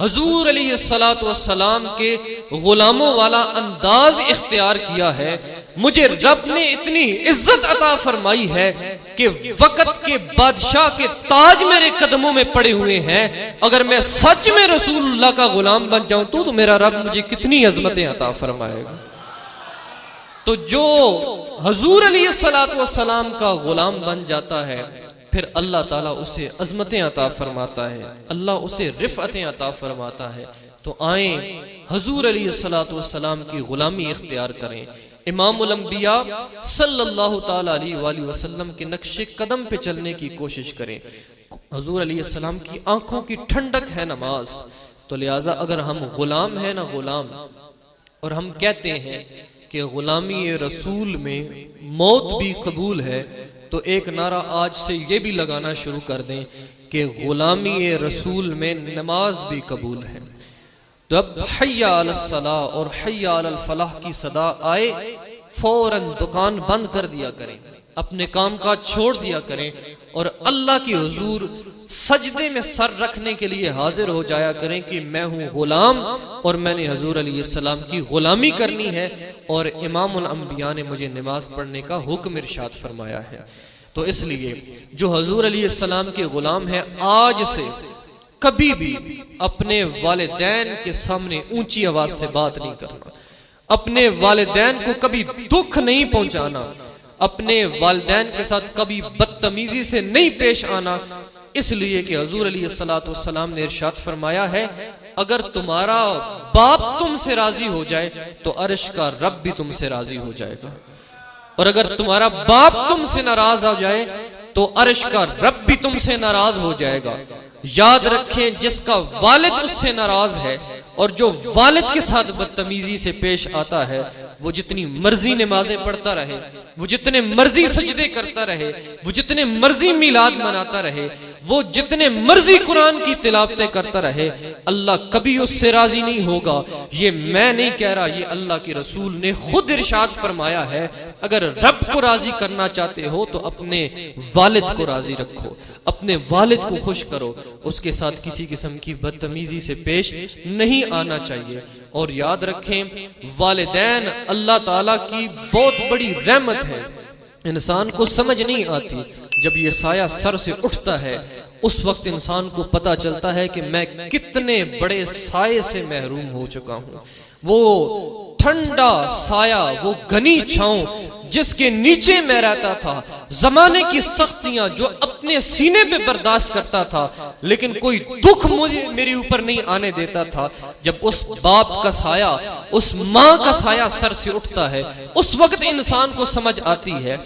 [SPEAKER 1] حضور علیہ السلام کے غلاموں والا انداز اختیار کیا ہے، مجھے رب نے اتنی عزت عطا فرمائی ہے کہ وقت کے بادشاہ کے تاج میرے قدموں میں پڑے ہوئے ہیں، اگر میں سچ میں رسول اللہ کا غلام بن جاؤں تو میرا رب مجھے کتنی عظمتیں عطا فرمائے گا۔ تو جو حضور علیہ السلام کا غلام بن جاتا ہے، پھر اللہ تعالیٰ اسے عظمتیں عطا فرماتا ہے، اللہ اسے رفعتیں عطا فرماتا ہے۔ تو آئیں حضور علیہ السلام کی غلامی اختیار کریں، امام الانبیاء صلی اللہ تعالیٰ علیہ وآلہ وسلم کے نقش قدم پہ چلنے کی کوشش کریں۔ حضور علیہ السلام کی آنکھوں کی ٹھنڈک ہے نماز، تو لہٰذا اگر ہم غلام ہیں نا غلام، اور ہم کہتے ہیں کہ غلامی رسول میں موت بھی قبول ہے، تو ایک نعرہ آج سے یہ بھی لگانا شروع کر دیں کہ غلامی رسول میں نماز بھی قبول ہے۔ جب حی علی الصلاۃ اور حی علی الفلاح کی صدا آئے، فوراً دکان بند کر دیا کریں، اپنے کام کاج چھوڑ دیا کریں اور اللہ کی حضور سجدے میں سر رکھنے کے لیے حاضر ہو جایا کریں کہ میں ہوں غلام اور میں نے حضور علیہ السلام کی غلامی کرنی ہے، اور امام الانبیاء نے مجھے نماز پڑھنے کا حکم ارشاد فرمایا ہے۔ تو اس لیے جو حضور علیہ السلام کے غلام ہیں، آج سے کبھی بھی اپنے والدین کے سامنے اونچی آواز سے بات نہیں کرنا، اپنے والدین کو کبھی دکھ نہیں پہنچانا، اپنے والدین کے ساتھ کبھی بدتمیزی سے نہیں پیش آنا، اس لیے کہ حضور علیہ السلام نے ارشاد فرمایا ہے اگر تمہارا باپ تم سے راضی ہو جائے تو عرش کا رب بھی تم سے راضی ہو جائے گا، اور اگر تمہارا باپ تم سے ناراض ہو جائے تو عرش کا رب بھی تم سے ناراض ہو جائے گا۔ یاد رکھیں جس کا والد اس سے ناراض ہے اور جو والد کے ساتھ بدتمیزی سے پیش آتا ہے، وہ جتنی مرضی نمازیں پڑھتا رہے، وہ جتنے مرضی سجدے کرتا رہے، وہ جتنے مرضی میلاد مناتا رہے، وہ جتنے مرضی قرآن کی تلاوتیں کرتا رہے، اللہ کبھی اس سے راضی نہیں ہوگا۔ یہ میں نہیں کہہ رہا، یہ اللہ کے رسول نے خود ارشاد فرمایا ہے۔ اگر رب کو راضی کرنا چاہتے ہو تو اپنے والد کو راضی رکھو، اپنے والد کو خوش کرو، اس کے ساتھ کسی قسم کی بدتمیزی سے پیش نہیں آنا چاہیے۔ اور یاد رکھیں والدین اللہ تعالیٰ کی بہت بڑی رحمت ہے. انسان کو سمجھ نہیں آتی، جب یہ سایہ سر سے اٹھتا ہے اس وقت انسان کو پتا چلتا ہے کہ میں کتنے بڑے سائے سے محروم ہو چکا ہوں. وہ ٹھنڈا سایہ، وہ گھنی چھاؤں جس کے نیچے میں رہتا تھا، زمانے کی سختیاں جو اپنے سینے پہ برداشت کرتا تھا، لیکن کوئی دکھ میرے اوپر نہیں آنے دیتا تھا. جب اس باپ کا سایہ، اس ماں کا سایہ سر سے اٹھتا ہے اس وقت انسان کو سمجھ آتی ہے.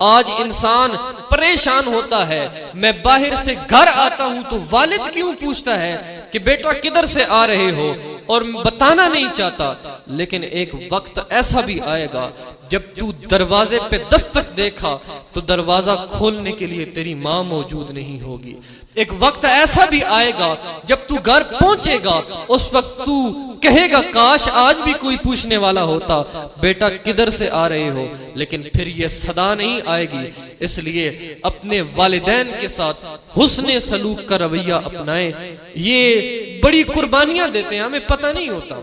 [SPEAKER 1] آج انسان پریشان ہوتا ہے، میں باہر سے گھر آتا ہوں تو والد کیوں پوچھتا ہے کہ بیٹا کدھر سے آ رہے ہو، اور بتانا نہیں چاہتا. لیکن ایک وقت ایسا بھی آئے گا جب تو دروازے پہ دستک دیکھا تو دروازہ کھولنے کے لیے تیری ماں موجود نہیں ہوگی. ایک وقت ایسا بھی آئے گا جب تو گھر پہنچے گا اس وقت تو کہے گا کاش آج بھی کوئی پوچھنے والا ہوتا بیٹا کدھر سے آ رہے ہو، لیکن پھر یہ صدا نہیں آئے گی. اس لیے اپنے والدین کے ساتھ حسن سلوک کا رویہ اپنائیں. یہ بڑی قربانیاں دیتے ہیں، ہمیں پتہ نہیں ہوتا.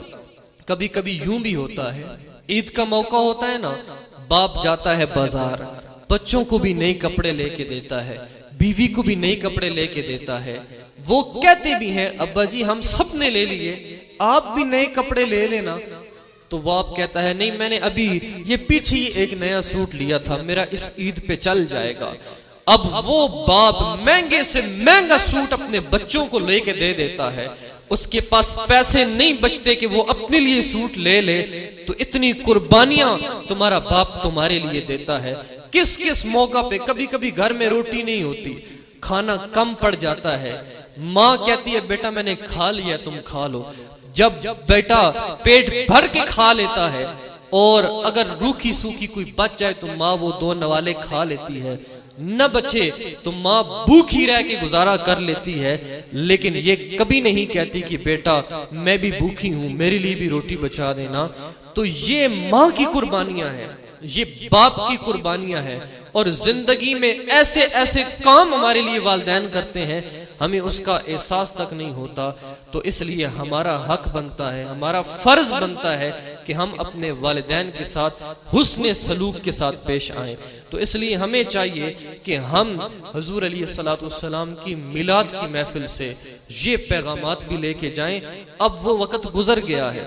[SPEAKER 1] کبھی کبھی یوں بھی ہوتا ہے، عید کا موقع ہوتا ہے نا، باپ جاتا ہے بازار، بچوں کو بھی نئے کپڑے لے کے دیتا ہے، بیوی کو بھی نئے کپڑے لے کے دیتا ہے. وہ کہتے بھی ہیں ابا جی ہم سب نے لے لیے، آپ بھی نئے کپڑے لے لینا. تو باپ کہتا ہے نہیں، میں نے ابھی یہ پیچھے ایک نیا سوٹ لیا تھا، میرا اس عید پہ چل جائے گا. اب وہ باپ مہنگے سے مہنگا سوٹ اپنے بچوں کو لے کے دے دیتا ہے، اس کے پاس پیسے نہیں بچتے کہ وہ اپنے لیے سوٹ لے لے. تو اتنی قربانیاں تمہارا باپ تمہارے لیے دیتا ہے. کس کس موقع پہ کبھی کبھی گھر میں روٹی نہیں ہوتی، کھانا کم پڑ جاتا ہے، ماں کہتی ہے بیٹا میں نے کھا لیا تم کھا لو. جب بیٹا پیٹ بھر کے کھا لیتا ہے اور اگر روکھی سوکھی کوئی بچ جائے تو ماں وہ دو نوالے کھا لیتی ہے، نہ بچے تو ماں بھوکھی رہ کے گزارا کر لیتی ہے. لیکن یہ کبھی نہیں کہتی کہ بیٹا میں بھی بھوکھی ہوں میرے لیے بھی روٹی بچا دینا. تو یہ ماں کی قربانیاں ہیں، یہ باپ کی قربانیاں ہیں. اور زندگی میں ایسے ایسے کام ہمارے لیے والدین کرتے ہیں ہمیں اس کا احساس تک نہیں ہوتا. تو اس لیے ہمارا حق بنتا ہے، ہمارا فرض بنتا ہے کہ ہم اپنے والدین کے ساتھ حسن سلوک کے ساتھ پیش آئیں. تو اس لیے ہمیں چاہیے کہ ہم حضور علیہ السلام کی میلاد کی محفل سے یہ پیغامات بھی لے کے جائیں. اب وہ وقت گزر گیا ہے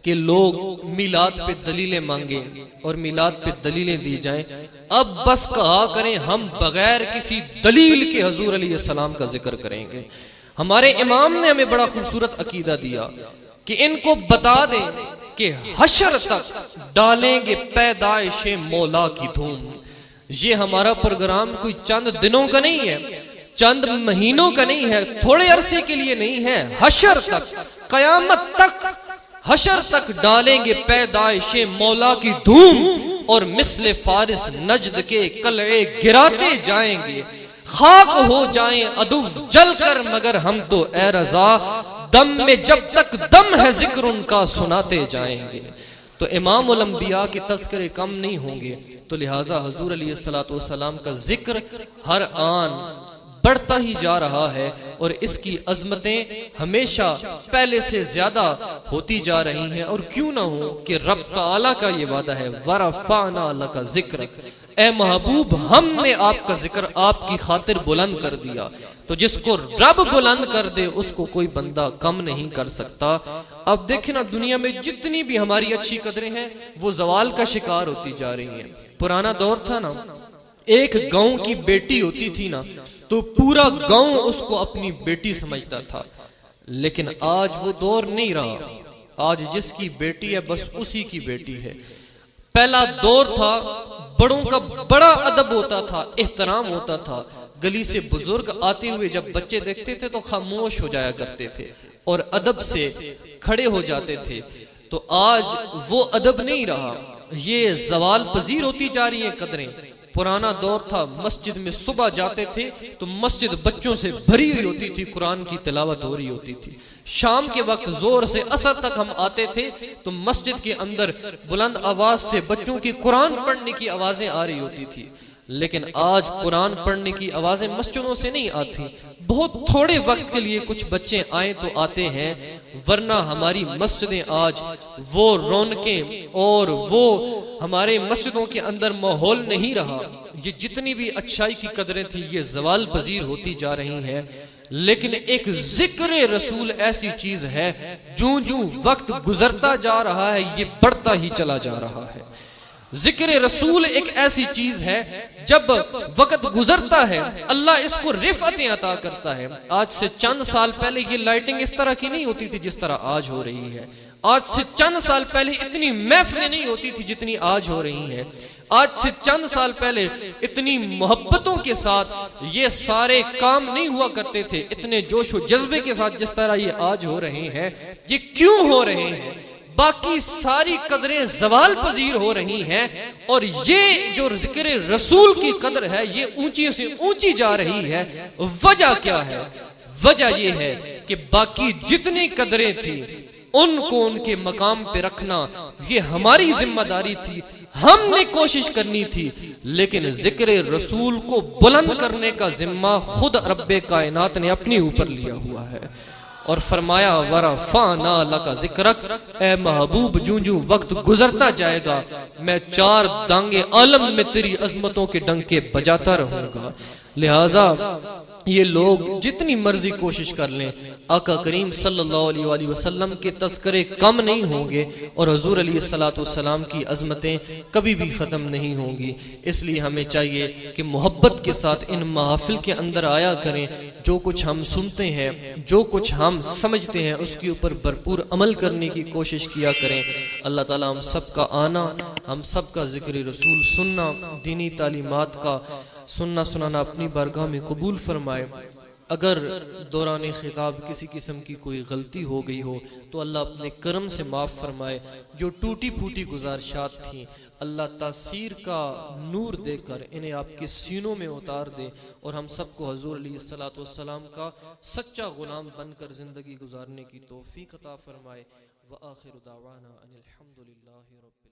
[SPEAKER 1] کہ لوگ میلاد پہ دلیلیں مانگیں اور میلاد پہ دلیلیں دی جائیں. اب بس کہا کریں ہم بغیر کسی دلیل کے حضور علیہ السلام کا ذکر کریں گے. ہمارے امام نے ہمیں بڑا خوبصورت عقیدہ دیا کہ ان کو بتا دیں کہ حشر تک ڈالیں گے پیدائش مولا کی دھوم. یہ ہمارا پروگرام کوئی چند دنوں کا نہیں ہے، چند مہینوں کا نہیں ہے، تھوڑے عرصے کے لیے نہیں ہے. حشر تک، قیامت تک، حشر تک ڈالیں گے پیدائش مولا کی دھوم اور مثل فارس نجد کے قلعے گراتے جائیں گے. خاک ہو جائیں عدو جل کر مگر ہم تو اے رضا دم میں جب تک دم ہے ذکر ان کا سناتے جائیں گے. تو امام الانبیاء کے تذکرے کم نہیں ہوں گے. تو لہٰذا حضور علیہ السلام کا ذکر ہر آن بڑھتا ہی جا رہا ہے اور اس کی عظمتیں ہمیشہ پہلے سے زیادہ ہوتی جا رہی ہیں. اور کیوں نہ ہو کہ رب تعالیٰ کا یہ وعدہ ہے وَرَفَعْنَا لَكَ ذِكْرَكَ، اے محبوب ہم نے آپ کا ذکر آپ کی خاطر بلند کر دیا. تو جس کو رب بلند کر دے اس کو کوئی بندہ کم نہیں کر سکتا. اب دیکھیں نا دنیا میں جتنی بھی ہماری اچھی قدریں ہیں وہ زوال کا شکار ہوتی جا رہی ہیں. پرانا دور تھا نا، ایک گاؤں کی بیٹی ہوتی تھی نا تو پورا گاؤں اس کو اپنی بیٹی سمجھتا تھا. لیکن آج وہ دور نہیں رہا. آج جس کی بیٹی ہے بس اسی کی بیٹی ہے. پہلا دور تھا بڑوں کا بڑا ادب ہوتا تھا، احترام ہوتا تھا. گلی سے بزرگ آتے ہوئے جب بچے دیکھتے تھے تو خاموش ہو جایا کرتے تھے اور ادب سے کھڑے ہو جاتے تھے. تو آج وہ ادب نہیں رہا، یہ زوال پذیر ہوتی جا رہی ہیں قدریں. پرانا دور تھا مسجد میں صبح جاتے تھے تو مسجد بچوں سے بھری ہوئی ہوتی تھی، قرآن کی تلاوت ہو رہی ہوتی تھی. شام کے وقت زور سے عصر تک ہم آتے تھے تو مسجد کے اندر بلند آواز سے بچوں کی قرآن پڑھنے کی آوازیں آ رہی ہوتی تھی. لیکن آج قرآن پڑھنے کی آوازیں مسجدوں سے نہیں آتی، بہت تھوڑے وقت کے لیے کچھ بچے آئیں تو آتے ہیں، ورنہ ہماری مسجدیں آج وہ رونقیں اور وہ ہمارے مسجدوں کے اندر ماحول نہیں رہا۔ یہ جتنی بھی اچھائی کی قدریں تھیں یہ زوال پذیر ہوتی جا رہی ہیں، لیکن ایک ذکر رسول ایسی چیز ہے جوں جوں وقت گزرتا جا رہا ہے یہ بڑھتا ہی چلا جا رہا ہے۔ ذکر رسول ایک ایسی چیز ہے جب وقت گزرتا ہے اللہ اس کو رفعتیں عطا کرتا ہے۔ آج سے چند سال پہلے یہ لائٹنگ اس طرح کی نہیں ہوتی تھی جس طرح آج ہو رہی ہے، آج سے چند سال پہلے اتنی محفلیں نہیں ہوتی تھی جتنی آج ہو رہی ہیں، آج سے چند سال پہلے اتنی محبتوں کے ساتھ یہ سارے کام نہیں ہوا کرتے تھے، اتنے جوش و جذبے کے ساتھ جس طرح یہ آج ہو رہے ہیں۔ یہ کیوں ہو رہے ہیں؟ باقی ساری قدریں زوال پذیر ہو رہی ہیں، اور یہ جو ذکر رسول کی قدر ہے یہ اونچی سے اونچی جا رہی ہے۔ وجہ کیا ہے؟ وجہ یہ ہے کہ باقی جتنی قدریں تھیں ان کو ان کے مقام پہ رکھنا یہ ہماری ذمہ داری تھی، ہم نے کوشش کرنی تھی، لیکن ذکر رسول کو بلند کرنے کا ذمہ خود رب کائنات نے اپنے اوپر لیا ہوا ہے، اور فرمایا وَرَفَعْنَا لَكَ ذِكْرَكَ، اے محبوب جوں جوں وقت گزرتا جائے گا میں چار دانگے عالم میں تیری عظمتوں کے ڈنکے بجاتا رہوں گا۔ لہٰذا یہ لوگ جتنی مرضی کوشش کر لیں آقا کریم صلی اللہ علیہ وآلہ وسلم کے تذکرے کم نہیں ہوں گے، اور حضور علیہ السلام کی عظمتیں کبھی بھی ختم نہیں ہوں گی۔ اس لیے ہمیں چاہیے کہ محبت کے ساتھ ان محافل کے اندر آیا کریں، جو کچھ ہم سنتے ہیں، جو کچھ ہم سمجھتے ہیں اس کے اوپر بھرپور عمل کرنے کی کوشش کیا کریں۔ اللہ تعالیٰ ہم سب کا آنا، ہم سب کا ذکر رسول سننا، دینی تعلیمات کا سننا سنانا اپنی بارگاہ میں قبول فرمائے۔ اگر دوران خطاب کسی قسم کی کوئی غلطی ہو گئی ہو تو اللہ اپنے کرم سے معاف فرمائے۔ جو ٹوٹی پھوٹی گزارشات تھیں اللہ تاثیر کا نور دے کر انہیں آپ کے سینوں میں اتار دے، اور ہم سب کو حضور علیہ السلام کا سچا غلام بن کر زندگی گزارنے کی توفیق عطا فرمائے۔ وآخر دعوانا ان الحمد للہ رب